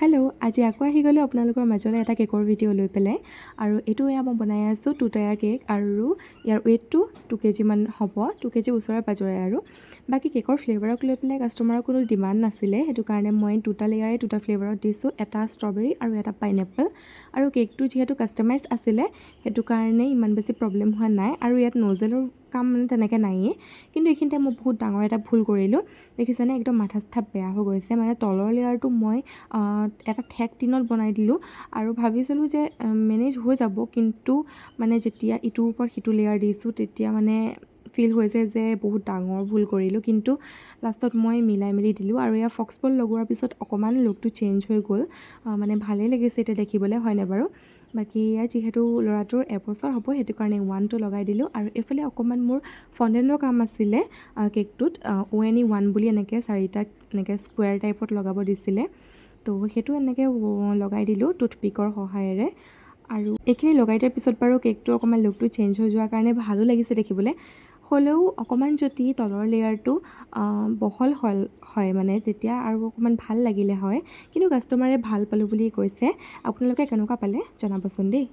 Hello' আজি আকৌ আহি গ'লোঁ আপোনালোকৰ মাজলৈ এটা কেকৰ ভিডিঅ' লৈ পেলাই আৰু এইটো এয়া মই বনাই আছোঁ 2 টায়াৰ কেক আৰু ইয়াৰ ৱেইটটো 2 কেজিমান হ'ব 2 কেজি ওচৰে পাজৰে আৰু বাকী কেকৰ ফ্লেভাৰক লৈ পেলাই কাষ্টমাৰৰ কোনো ডিমাণ্ড নাছিলে সেইটো কাৰণে মই 2টা লেয়াৰে 2টা ফ্লেভাৰত দিছোঁ এটা ষ্ট্ৰবেৰী আৰু এটা পাইনএপল আৰু কেকটো যিহেতু কাষ্টমাইজ আছিলে সেইটো কাৰণে ইমান বেছি প্ৰব্লেম হোৱা নাই আৰু ইয়াত নজেলৰ কাম মানে তেনেকৈ নায়েই কিন্তু এইখিনিতে মই বহুত ডাঙৰ এটা ভুল কৰিলোঁ দেখিছেনে একদম মাথা চাথা বেয়া হৈ গৈছে মানে তলৰ লেয়াৰটো মই এটা ঠেক টিনত বনাই দিলোঁ আৰু ভাবিছিলোঁ যে মেনেজ হৈ যাব কিন্তু মানে যেতিয়া ইটোৰ ওপৰত সিটো লেয়াৰ দিছোঁ তেতিয়া মানে ফিল হৈছে যে বহুত ডাঙৰ ভুল কৰিলোঁ কিন্তু লাষ্টত মই মিলাই মেলি দিলোঁ আৰু এয়া ফক্সবল লগোৱাৰ পিছত অকণমান লুকটো চেঞ্জ হৈ গ'ল মানে ভালেই লাগিছে এতিয়া দেখিবলৈ হয়নে বাৰু বাকী ইয়াত যিহেতু ল'ৰাটোৰ এবছৰ হ'ব সেইটো কাৰণে 1টো লগাই দিলোঁ আৰু এইফালে অকণমান মোৰ ফণ্ডেণ্টৰ কাম আছিলে কেকটোত ONE1 বুলি এনেকৈ 4টা এনেকৈ স্কুৱেৰ টাইপত লগাব দিছিলে তো সেইটো এনেকৈ লগাই দিলোঁ টুথপিকৰ সহায়েৰে আৰু এইখিনি লগাই দিয়াৰ পিছত বাৰু কেকটো অকণমান লুকটো চেঞ্জ হৈ যোৱাৰ কাৰণে ভালো লাগিছে দেখিবলৈ হ'লেও অকণমান যদি তলৰ লেয়াৰটো বহল হয় মানে তেতিয়া আৰু অকণমান ভাল লাগিলে হয় কিন্তু কাষ্টমাৰে ভাল পালোঁ বুলি কৈছে আপোনালোকে কেনেকুৱা পালে জনাবচোন দেই।